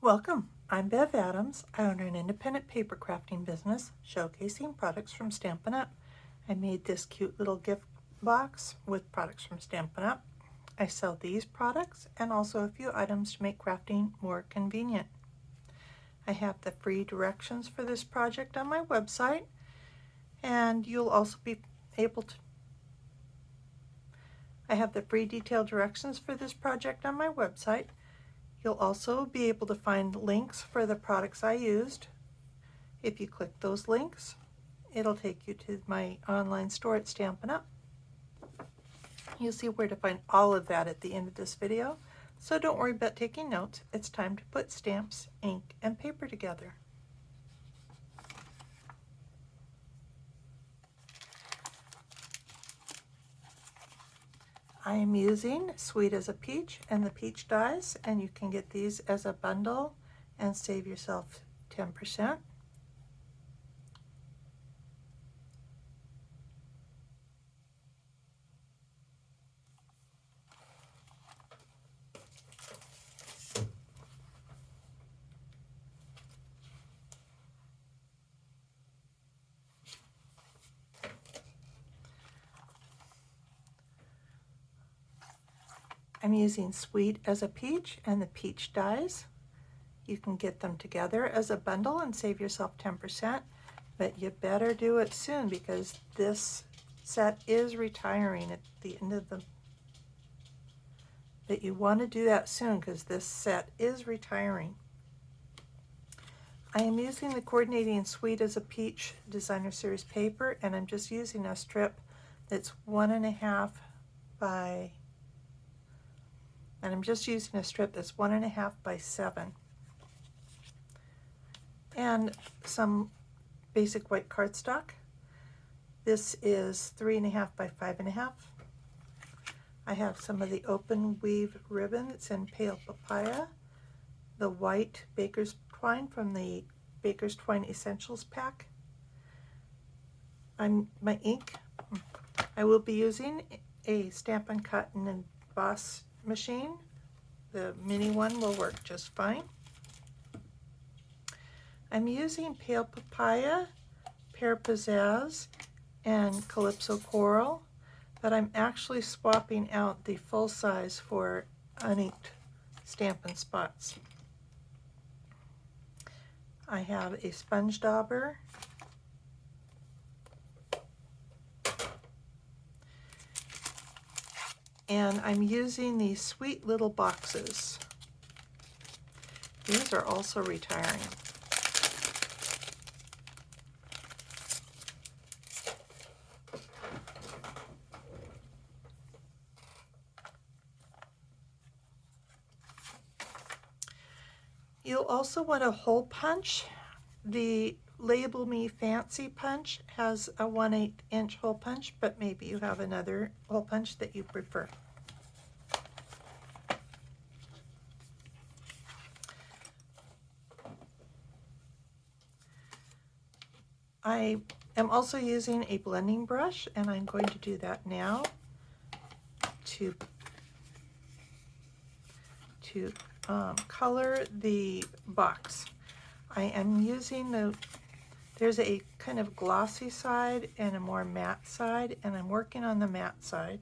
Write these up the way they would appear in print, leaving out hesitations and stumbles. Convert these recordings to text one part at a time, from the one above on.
Welcome, I'm Bev Adams. I own an independent paper crafting business showcasing products from Stampin' Up. I made this cute little gift box with products from Stampin' Up. I sell these products and also a few items to make crafting more convenient. I have the free directions for this project on my website, and you'll also be able to I have the free detailed directions for this project on my website. You'll also be able to find links for the products I used. If you click those links, it'll take you to my online store at Stampin' Up. You'll see where to find all of that at the end of this video, so don't worry about taking notes. It's time to put stamps, ink, and paper together. I am using Sweet as a Peach and the peach dies, and you can get these as a bundle and save yourself 10%. I'm using Sweet as a Peach and the peach dies. You can get them together as a bundle and save yourself 10%, but you better do it soon because this set is retiring at the end of the... But you want to do that soon because this set is retiring. I am using the Coordinating Sweet as a Peach Designer Series paper, and I'm just using a strip that's 1.5 by... And I'm just using a strip that's 1.5 by 7. And some basic white cardstock. This is 3.5 by 5.5. I have some of the open weave ribbon that's in Pale Papaya, the white baker's twine from the Baker's Twine Essentials pack. My ink, I will be using a Stampin' Cut and Emboss machine. The mini one will work just fine. I'm using Pale Papaya, Pear Pizzazz, and Calypso Coral, but I'm actually swapping out the full size for uninked Stampin' Spots. I have a sponge dauber, and I'm using these sweet little boxes. These are also retiring. You'll also want a hole punch. The Label Me Fancy punch has a 1/8 inch hole punch, but maybe you have another hole punch that you prefer. I am also using a blending brush, and I'm going to do that now to color the box. I am using there's a kind of glossy side and a more matte side, and I'm working on the matte side.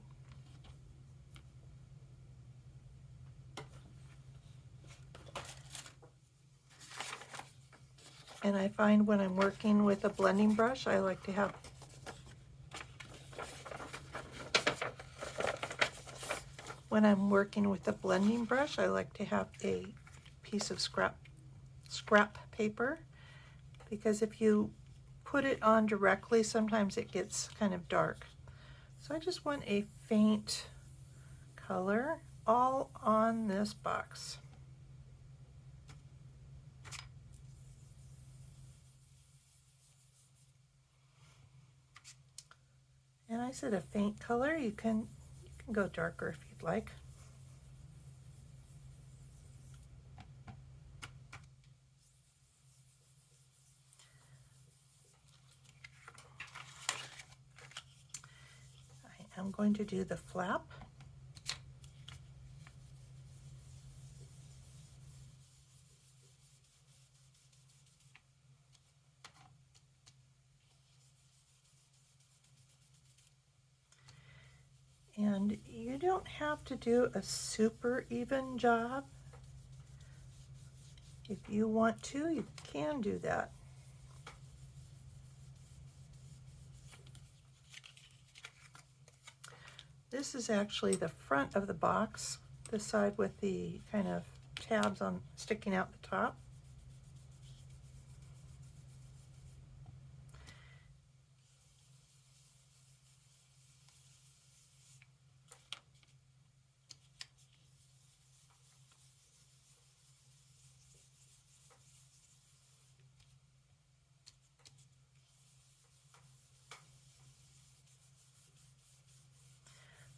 And I find when I'm working with a blending brush, I like to have a piece of scrap paper, because if you put it on directly, sometimes it gets kind of dark. So I just want a faint color all on this box. And I said a faint color. You can go darker if you'd like. I'm going to do the flap. And you don't have to do a super even job. If you want to, you can do that. This is actually the front of the box, the side with the kind of tabs on sticking out the top.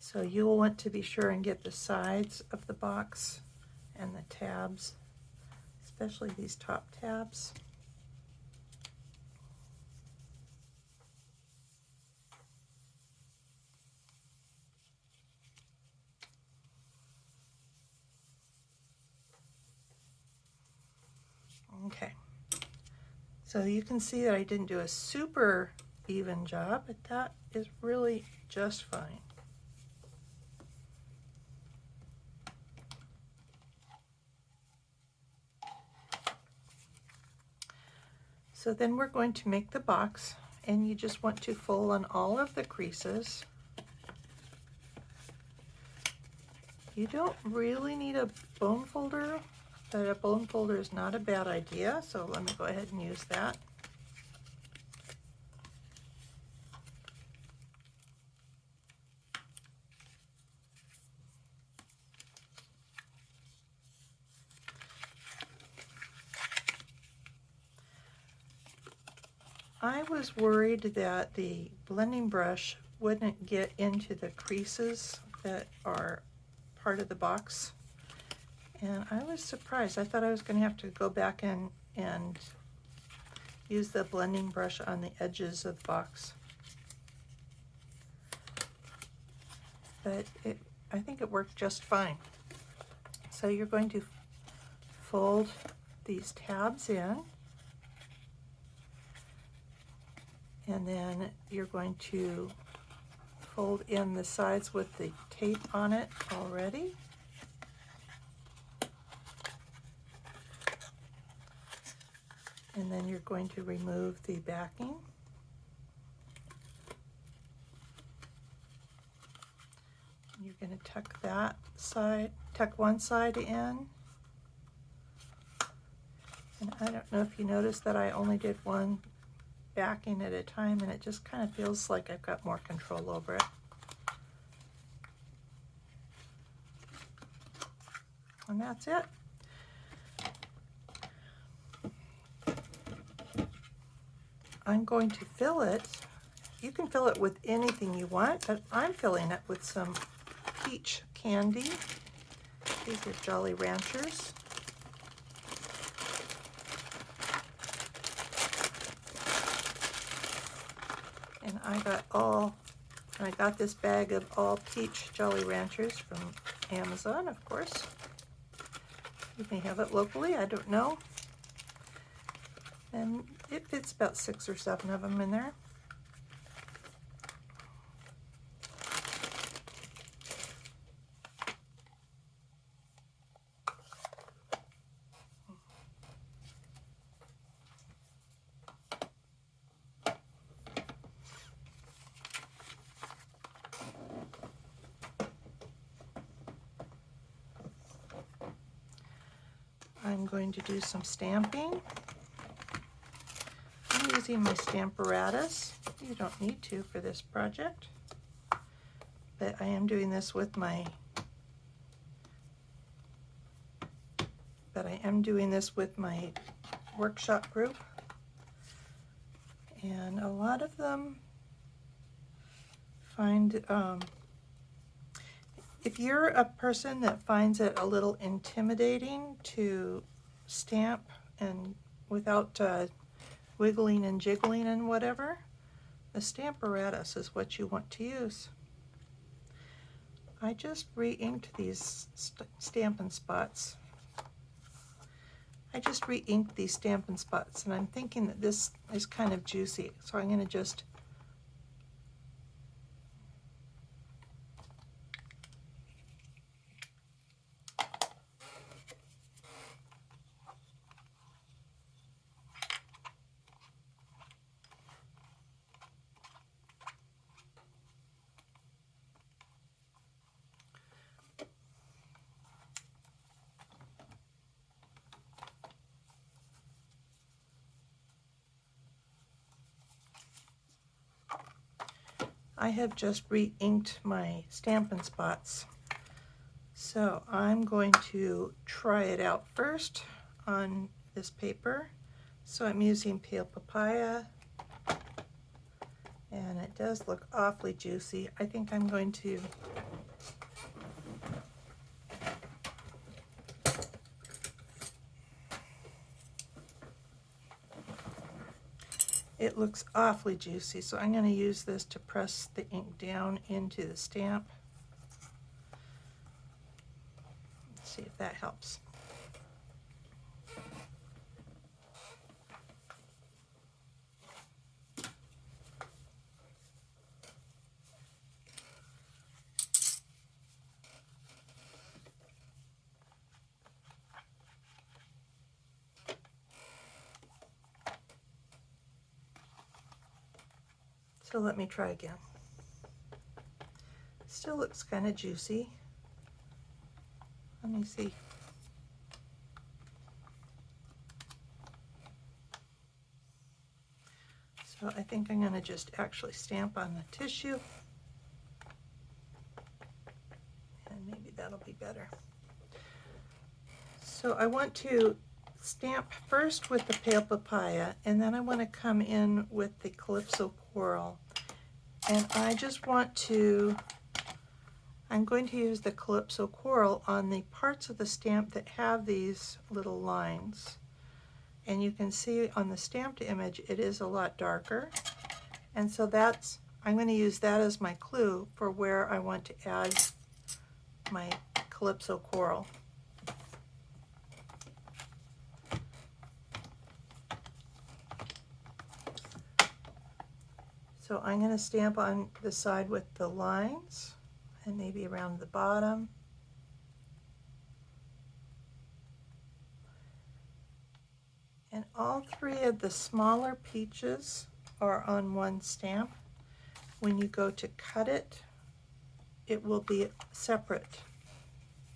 So you'll want to be sure and get the sides of the box and the tabs, especially these top tabs. Okay, so you can see that I didn't do a super even job, but that is really just fine. So then we're going to make the box, and you just want to fold on all of the creases. You don't really need a bone folder, but a bone folder is not a bad idea, so let me go ahead and use that. I was worried that the blending brush wouldn't get into the creases that are part of the box, and I was surprised. I thought I was going to have to go back and use the blending brush on the edges of the box, but I think it worked just fine. So you're going to fold these tabs in, and then you're going to fold in the sides with the tape on it already. And then you're going to remove the backing. You're going to tuck that side, tuck one side in. And I don't know if you noticed that I only did one backing at a time, and it just kind of feels like I've got more control over it. And that's it. I'm going to fill it. You can fill it with anything you want, but I'm filling it with some peach candy. These are Jolly Ranchers. And I got this bag of all peach Jolly Ranchers from Amazon, of course. You may have it locally, I don't know. And it fits about 6 or 7 of them in there. I'm going to do some stamping. I'm using my Stamparatus. You don't need to for this project, but I am doing this with my workshop group, and a lot of them find if you're a person that finds it a little intimidating to stamp and without wiggling and jiggling and whatever, the Stamparatus is what you want to use. I just re-inked these Stampin' Spots. I just re-inked these Stampin' Spots, and I'm thinking that this is kind of juicy, so I'm going to just I have just re-inked my Stampin' Spots. So I'm going to try it out first on this paper. So I'm using Pale Papaya, and it does look awfully juicy. I think I'm going to it looks awfully juicy, so I'm going to use this to press the ink down into the stamp. Let's see if that helps. So let me try again. Still looks kind of juicy. Let me see. So I think I'm going to just actually stamp on the tissue, and maybe that'll be better. So I want to stamp first with the Pale Papaya, and then I want to come in with the Calypso Coral. And I just want to, I'm going to use the Calypso Coral on the parts of the stamp that have these little lines. And you can see on the stamped image it is a lot darker. And so I'm going to use that as my clue for where I want to add my Calypso Coral. So I'm going to stamp on the side with the lines and maybe around the bottom. And all three of the smaller peaches are on one stamp. When you go to cut it, it will be separate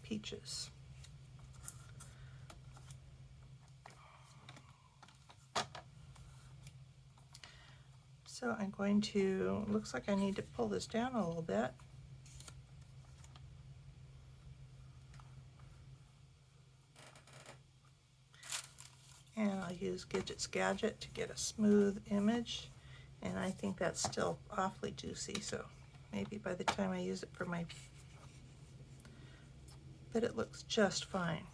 peaches. So I'm going to, looks like I need to pull this down a little bit. And I'll use Gidget's Gadget to get a smooth image. And I think that's still awfully juicy, so maybe by the time I use it for my, that it looks just fine.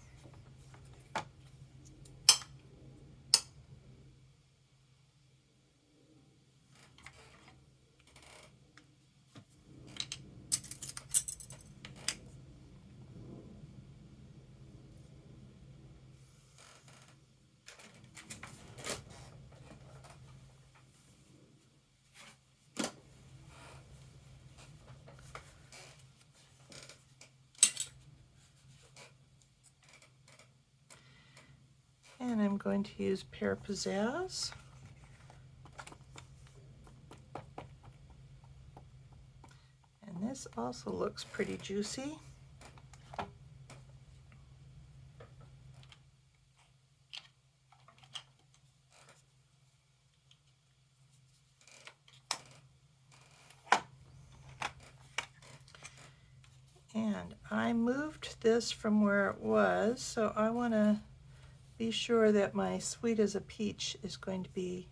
And I'm going to use Pear Pizzazz. And this also looks pretty juicy. And I moved this from where it was, so I want to be sure that my Sweet as a Peach is going to be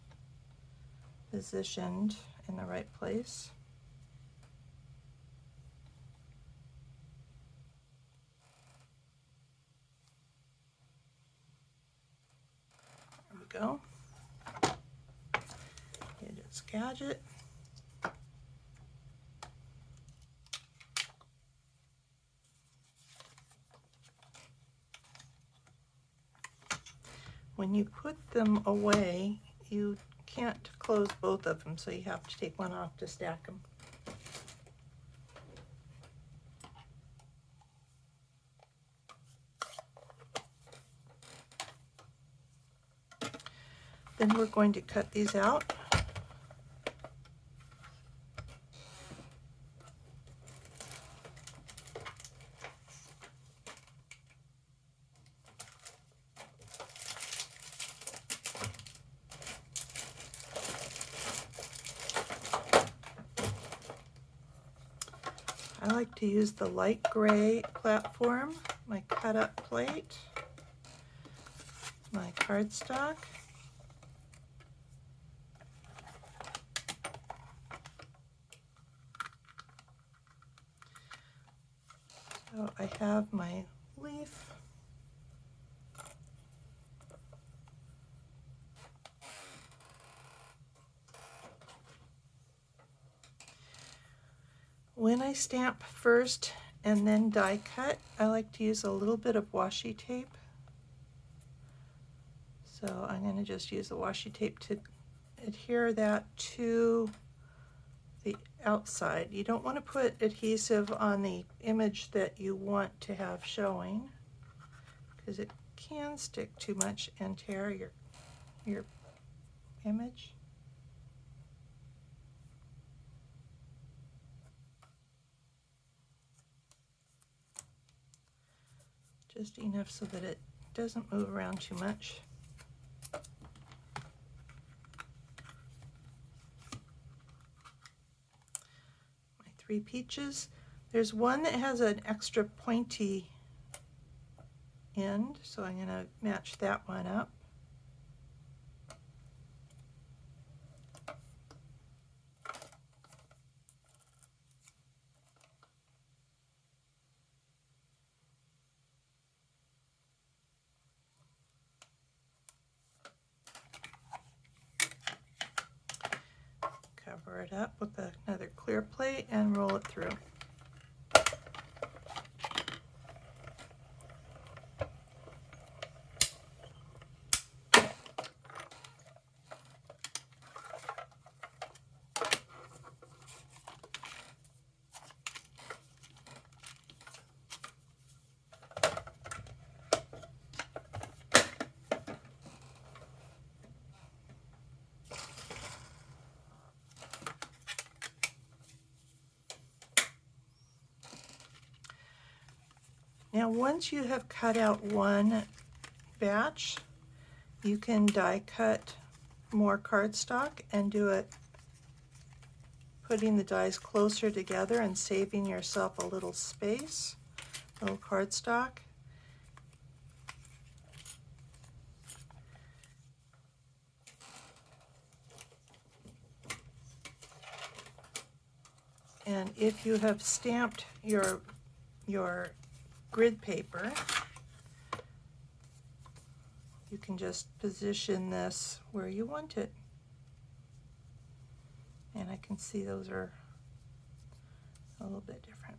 positioned in the right place. There we go. It's Gadget. When you put them away, you can't close both of them, so you have to take one off to stack them. Then we're going to cut these out. I like to use the light gray platform, my cut up plate, my cardstock, so I have my leaf, when I stamp first and then die cut, I like to use a little bit of washi tape. So I'm going to just use the washi tape to adhere that to the outside. You don't want to put adhesive on the image that you want to have showing, because it can stick too much and tear your image. Just enough so that it doesn't move around too much. My 3 peaches. There's one that has an extra pointy end, so I'm going to match that one up. Cover it up with another clear plate and roll it through. Now once you have cut out one batch, you can die cut more cardstock and do it putting the dies closer together and saving yourself a little space, a little cardstock. And if you have stamped your grid paper, you can just position this where you want it. And I can see those are a little bit different.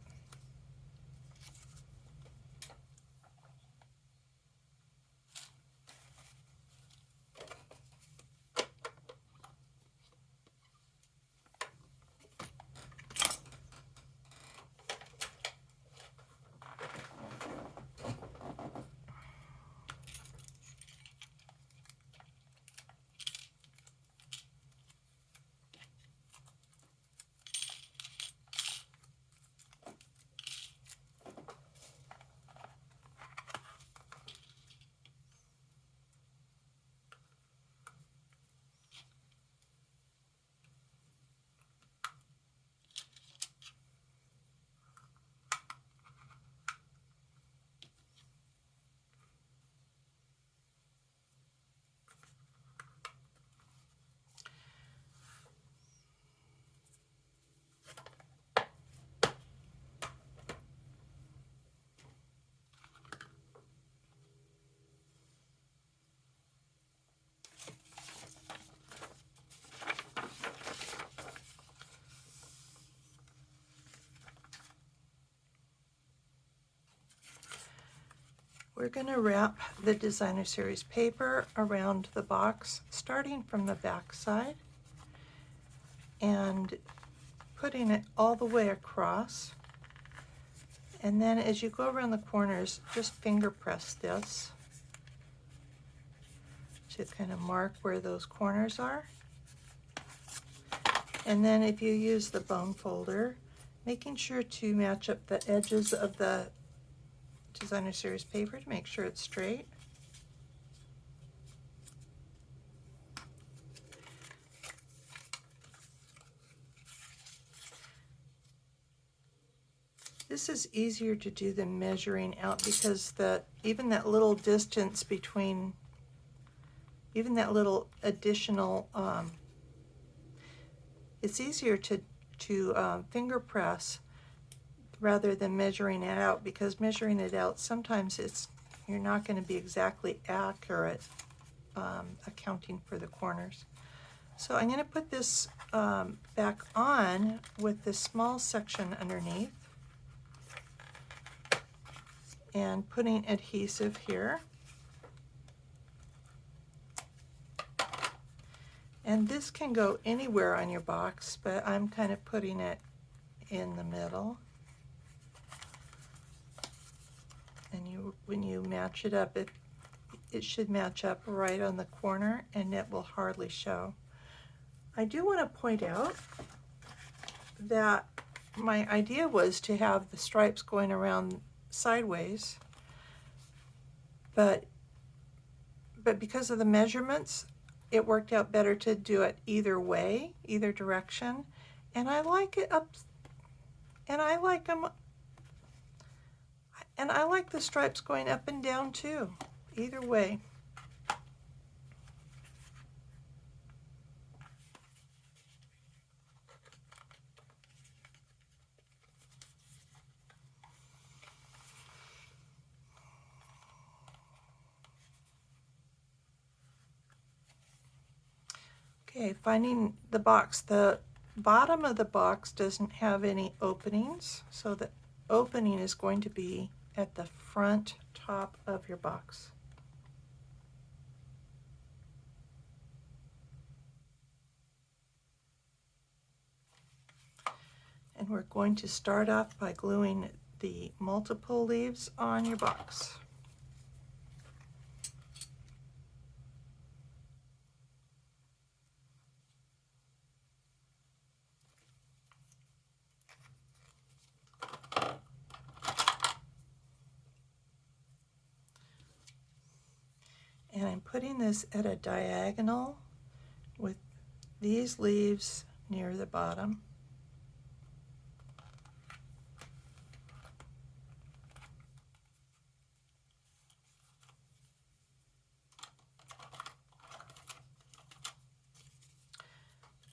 We're going to wrap the designer series paper around the box, starting from the back side and putting it all the way across. And then as you go around the corners, just finger press this to kind of mark where those corners are. And then if you use the bone folder, making sure to match up the edges of the designer series paper to make sure it's straight. This is easier to do than measuring out because even that little distance between, even that little additional, it's easier to finger press rather than measuring it out, because measuring it out sometimes you're not going to be exactly accurate accounting for the corners. So I'm going to put this back on with this small section underneath and putting adhesive here. And this can go anywhere on your box, but I'm kind of putting it in the middle. And when you match it up, it should match up right on the corner and it will hardly show. I do want to point out that my idea was to have the stripes going around sideways, but because of the measurements, it worked out better to do it either way, either direction, and I like it up, and I like them, and I like the stripes going up and down too, either way. Okay, finding the box. The bottom of the box doesn't have any openings, so the opening is going to be at the front top of your box. And we're going to start off by gluing the multiple leaves on your box. And I'm putting this at a diagonal with these leaves near the bottom.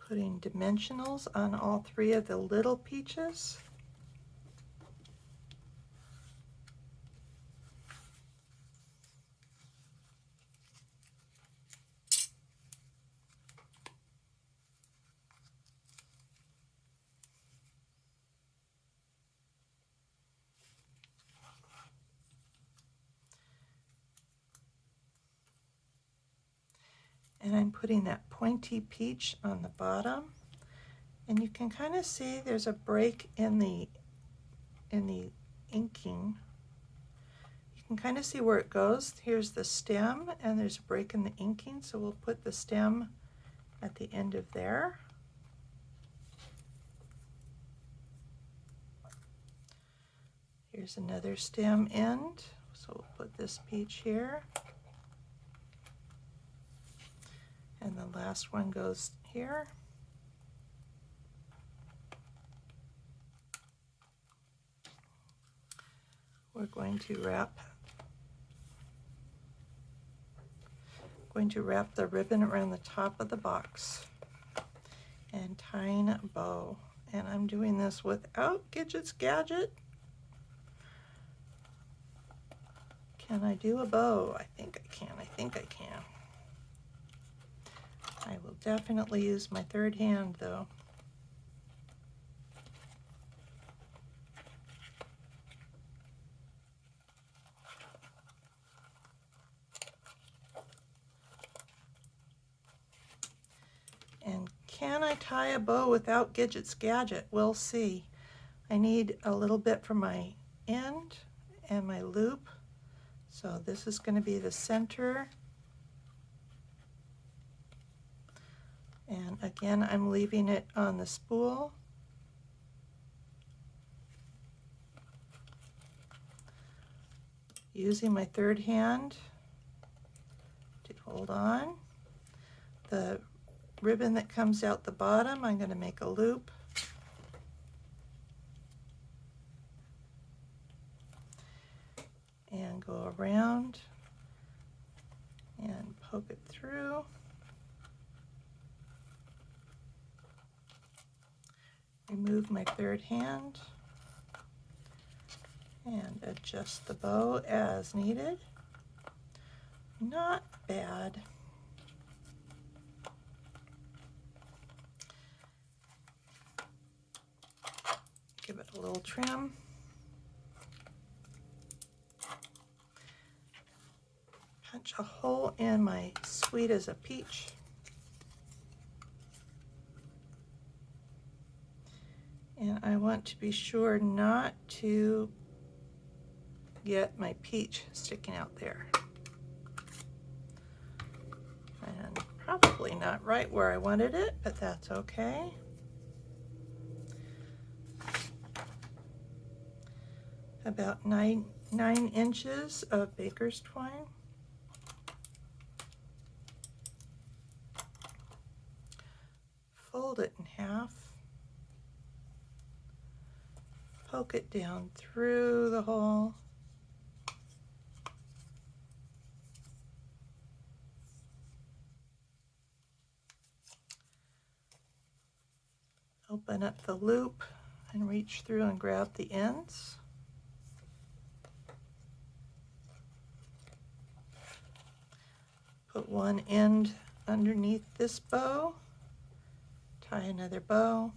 Putting dimensionals on all three of the little peaches. And I'm putting that pointy peach on the bottom, and you can kind of see there's a break in the inking. You can kind of see where it goes. Here's the stem, and there's a break in the inking, so we'll put the stem at the end of there. Here's another stem end, so we'll put this peach here. And the last one goes here. We're going to wrap the ribbon around the top of the box and tying a bow. And I'm doing this without Gidget's Gadget. Can I do a bow? I think I can. I will definitely use my third hand though. And can I tie a bow without Gidget's Gadget? We'll see. I need a little bit for my end and my loop. So this is going to be the center. And again, I'm leaving it on the spool. Using my third hand to hold on. The ribbon that comes out the bottom, I'm going to make a loop. around and poke it through. Remove my third hand and adjust the bow as needed. Not bad. Give it a little trim. Punch a hole in my sweet as a peach. And I want to be sure not to get my peach sticking out there. And probably not right where I wanted it, but that's okay. About nine inches of baker's twine. Fold it in half. Poke it down through the hole. Open up the loop and reach through and grab the ends. Put one end underneath this bow. Tie another bow.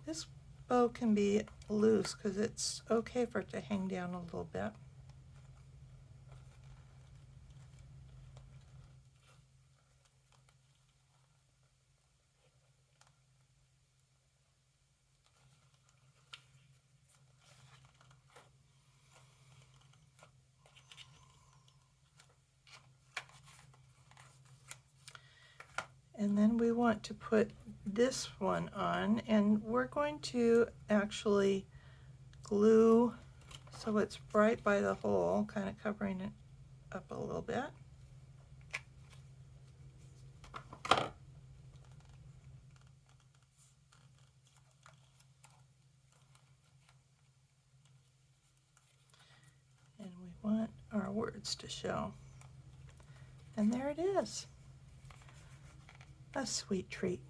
This bow can be loose because it's okay for it to hang down a little bit. And then we want to put this one on, and we're going to actually glue so it's right by the hole, kind of covering it up a little bit. And we want our words to show. And there it is. A sweet treat.